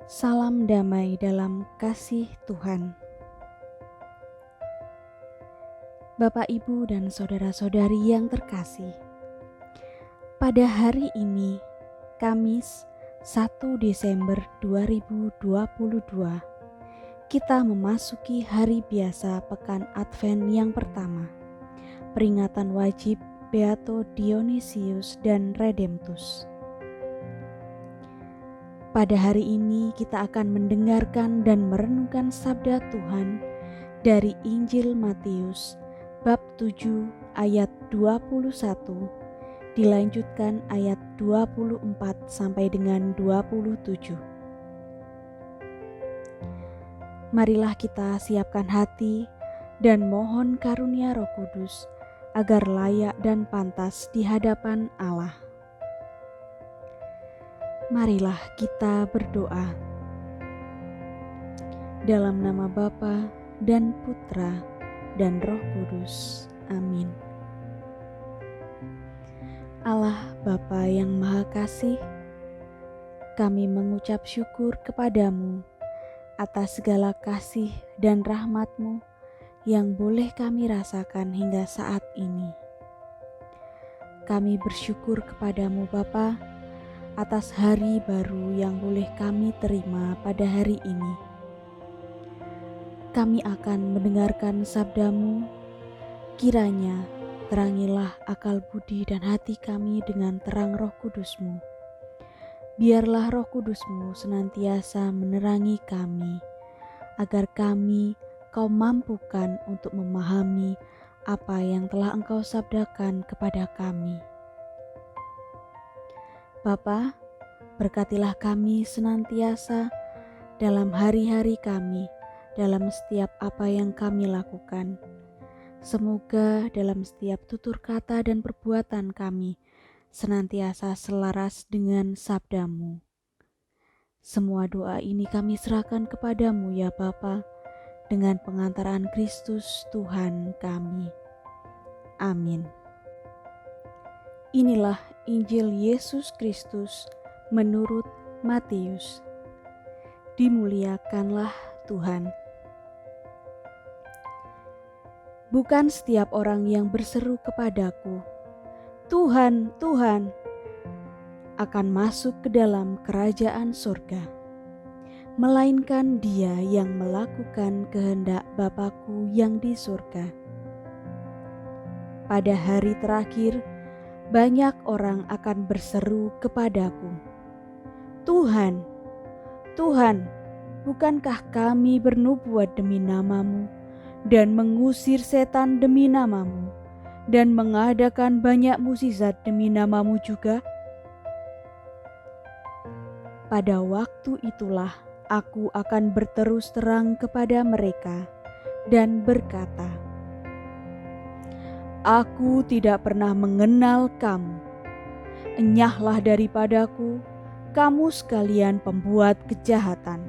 Salam damai dalam kasih Tuhan. Bapak, Ibu, dan saudara-saudari yang terkasih, pada hari ini, Kamis 1 Desember 2022, kita memasuki hari biasa Pekan Advent yang pertama, peringatan wajib Beato Dionysius dan Redemptus. Pada hari ini kita akan mendengarkan dan merenungkan sabda Tuhan dari Injil Matius bab 7 ayat 21 dilanjutkan ayat 24 sampai dengan 27. Marilah kita siapkan hati dan mohon karunia Roh Kudus agar layak dan pantas di hadapan Allah. Marilah kita berdoa. Dalam nama Bapa dan Putra dan Roh Kudus. Amin. Allah Bapa yang Maha Kasih, kami mengucap syukur kepadamu atas segala kasih dan rahmat-Mu yang boleh kami rasakan hingga saat ini. Kami bersyukur kepadamu Bapa atas hari baru yang boleh kami terima pada hari ini. Kami akan mendengarkan sabda-Mu, kiranya terangilah akal budi dan hati kami dengan terang Roh Kudus-Mu. Biarlah Roh Kudus-Mu senantiasa menerangi kami, agar kami Kau mampukan untuk memahami apa yang telah Engkau sabdakan kepada kami. Bapa, berkatilah kami senantiasa dalam hari-hari kami, dalam setiap apa yang kami lakukan. Semoga dalam setiap tutur kata dan perbuatan kami senantiasa selaras dengan sabda-Mu. Semua doa ini kami serahkan kepadamu ya Bapa, dengan pengantaran Kristus Tuhan kami. Amin. Inilah Injil Yesus Kristus menurut Matius. Dimuliakanlah Tuhan. Bukan setiap orang yang berseru kepadaku, Tuhan, Tuhan, akan masuk ke dalam kerajaan surga, melainkan dia yang melakukan kehendak Bapa-Ku yang di surga. Pada hari terakhir, banyak orang akan berseru kepadaku, Tuhan, Tuhan, bukankah kami bernubuat demi nama-Mu dan mengusir setan demi nama-Mu dan mengadakan banyak mukjizat demi nama-Mu juga? Pada waktu itulah aku akan berterus terang kepada mereka dan berkata, Aku tidak pernah mengenal kamu. Enyahlah daripadaku, kamu sekalian pembuat kejahatan.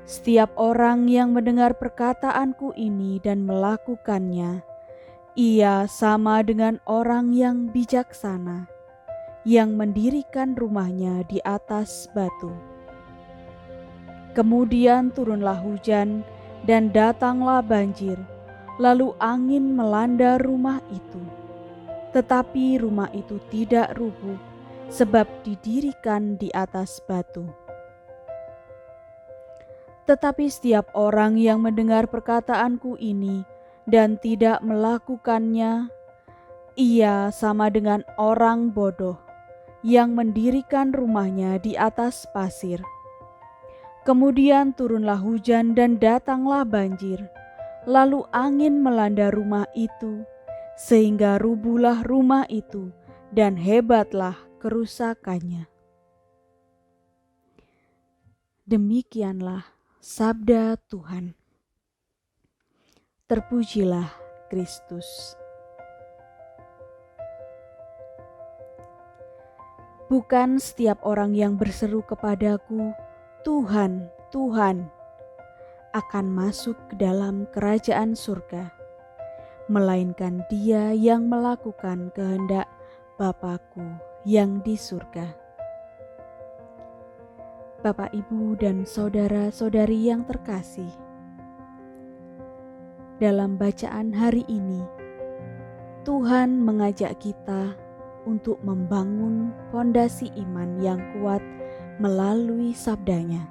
Setiap orang yang mendengar perkataanku ini dan melakukannya, ia sama dengan orang yang bijaksana, yang mendirikan rumahnya di atas batu. Kemudian turunlah hujan dan datanglah banjir, lalu angin melanda rumah itu. Tetapi rumah itu tidak rubuh, sebab didirikan di atas batu. Tetapi setiap orang yang mendengar perkataanku ini dan tidak melakukannya, ia sama dengan orang bodoh yang mendirikan rumahnya di atas pasir. Kemudian turunlah hujan dan datanglah banjir, lalu angin melanda rumah itu, sehingga rubuhlah rumah itu dan hebatlah kerusakannya. Demikianlah sabda Tuhan. Terpujilah Kristus. Bukan setiap orang yang berseru kepadaku, Tuhan, Tuhan, akan masuk ke dalam kerajaan surga, melainkan dia yang melakukan kehendak Bapa-Ku yang di surga. Bapak, Ibu, dan saudara-saudari yang terkasih, dalam bacaan hari ini, Tuhan mengajak kita untuk membangun fondasi iman yang kuat melalui sabdanya.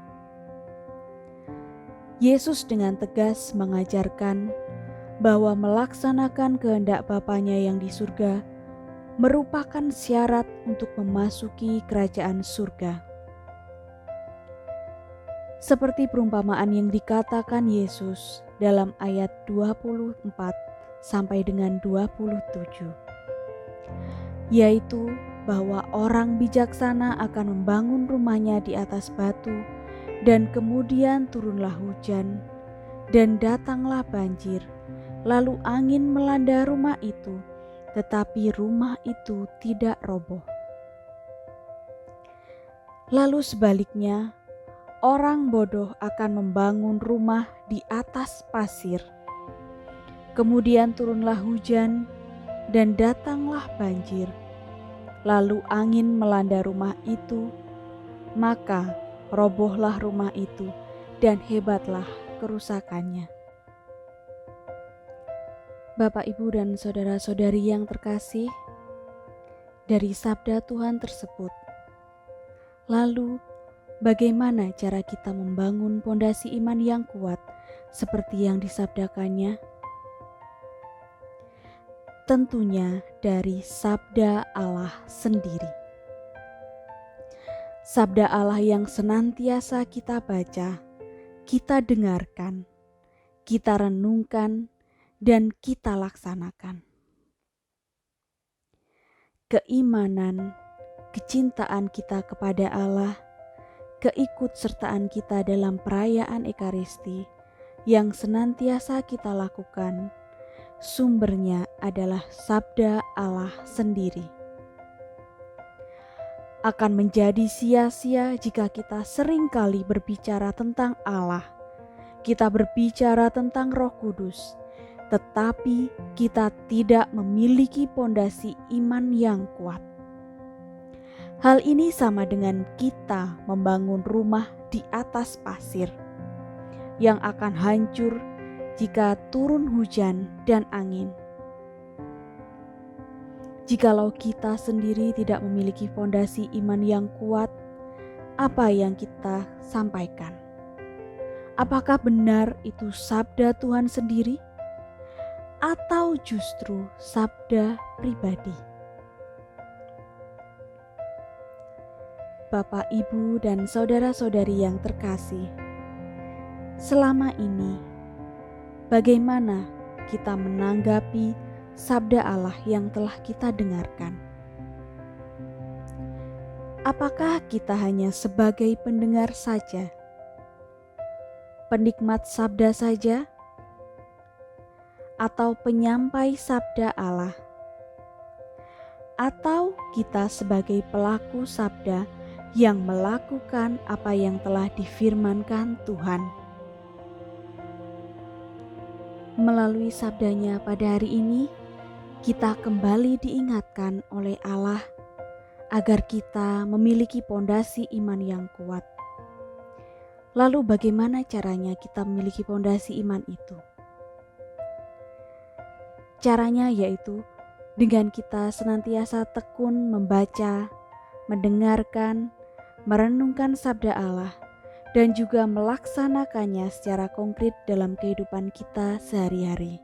Yesus dengan tegas mengajarkan bahwa melaksanakan kehendak Bapanya yang di surga merupakan syarat untuk memasuki kerajaan surga. Seperti perumpamaan yang dikatakan Yesus dalam ayat 24 sampai dengan 27, yaitu bahwa orang bijaksana akan membangun rumahnya di atas batu, dan kemudian turunlah hujan, dan datanglah banjir, lalu angin melanda rumah itu, tetapi rumah itu tidak roboh. Lalu sebaliknya, orang bodoh akan membangun rumah di atas pasir. Kemudian turunlah hujan dan datanglah banjir. Lalu angin melanda rumah itu, maka robohlah rumah itu dan hebatlah kerusakannya. Bapak, Ibu, dan saudara-saudari yang terkasih, dari sabda Tuhan tersebut, lalu bagaimana cara kita membangun fondasi iman yang kuat seperti yang disabdakannya? Tentunya dari sabda Allah sendiri. Sabda Allah yang senantiasa kita baca, kita dengarkan, kita renungkan, dan kita laksanakan. Keimanan, kecintaan kita kepada Allah, keikutsertaan kita dalam perayaan Ekaristi yang senantiasa kita lakukan, sumbernya adalah sabda Allah sendiri. Akan menjadi sia-sia jika kita seringkali berbicara tentang Allah, kita berbicara tentang Roh Kudus, tetapi kita tidak memiliki fondasi iman yang kuat. Hal ini sama dengan kita membangun rumah di atas pasir yang akan hancur jika turun hujan dan angin. Jikalau kita sendiri tidak memiliki fondasi iman yang kuat, apa yang kita sampaikan? Apakah benar itu sabda Tuhan sendiri? Atau justru sabda pribadi? Bapak, Ibu, dan saudara-saudari yang terkasih, selama ini bagaimana kita menanggapi sabda Allah yang telah kita dengarkan? Apakah kita hanya sebagai pendengar saja, penikmat sabda saja, atau penyampai sabda Allah? Atau kita sebagai pelaku sabda yang melakukan apa yang telah difirmankan Tuhan? Melalui sabdanya pada hari ini, kita kembali diingatkan oleh Allah agar kita memiliki fondasi iman yang kuat. Lalu bagaimana caranya kita memiliki fondasi iman itu? Caranya yaitu dengan kita senantiasa tekun membaca, mendengarkan, merenungkan sabda Allah, dan juga melaksanakannya secara konkret dalam kehidupan kita sehari-hari.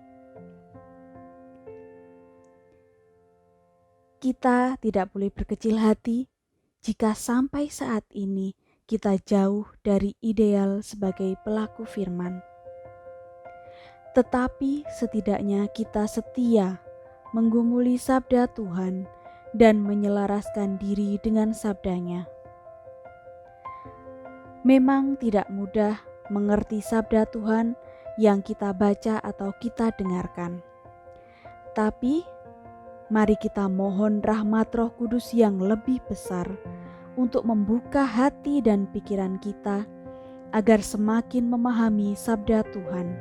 Kita tidak boleh berkecil hati jika sampai saat ini kita jauh dari ideal sebagai pelaku firman. Tetapi setidaknya kita setia menggumuli sabda Tuhan dan menyelaraskan diri dengan sabdanya. Memang tidak mudah mengerti sabda Tuhan yang kita baca atau kita dengarkan. Tapi mari kita mohon rahmat Roh Kudus yang lebih besar untuk membuka hati dan pikiran kita agar semakin memahami sabda Tuhan.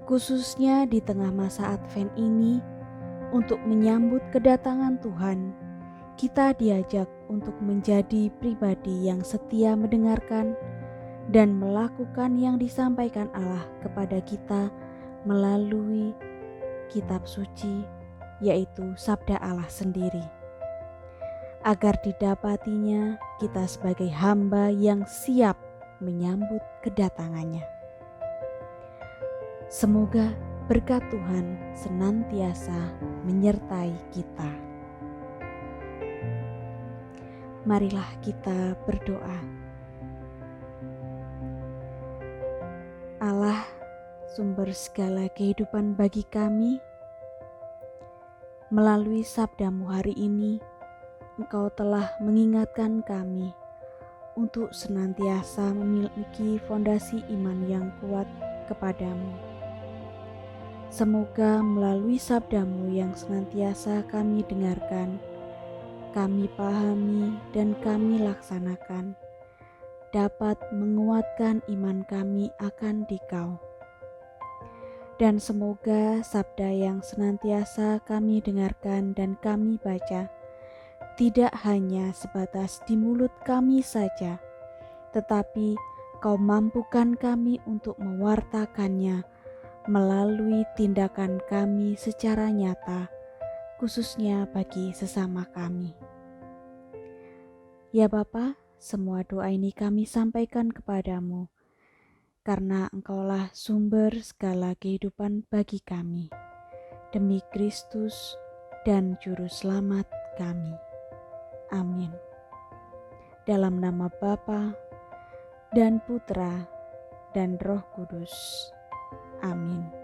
Khususnya di tengah masa Advent ini, untuk menyambut kedatangan Tuhan, kita diajak untuk menjadi pribadi yang setia mendengarkan dan melakukan yang disampaikan Allah kepada kita melalui kitab suci, yaitu sabda Allah sendiri, agar didapatinya kita sebagai hamba yang siap menyambut kedatangannya. Semoga berkat Tuhan senantiasa menyertai kita. Marilah kita berdoa. Allah, sumber segala kehidupan bagi kami, melalui sabda-Mu hari ini, Engkau telah mengingatkan kami untuk senantiasa memiliki fondasi iman yang kuat kepadamu. Semoga melalui sabda-Mu yang senantiasa kami dengarkan, kami pahami dan kami laksanakan, dapat menguatkan iman kami akan Dikau. Dan semoga sabda yang senantiasa kami dengarkan dan kami baca tidak hanya sebatas di mulut kami saja, tetapi Kau mampukan kami untuk mewartakannya melalui tindakan kami secara nyata, khususnya bagi sesama kami. Ya Bapa, semua doa ini kami sampaikan kepadamu, karena Engkaulah sumber segala kehidupan bagi kami, demi Kristus dan Juru Selamat kami. Amin. Dalam nama Bapa dan Putra dan Roh Kudus. Amin.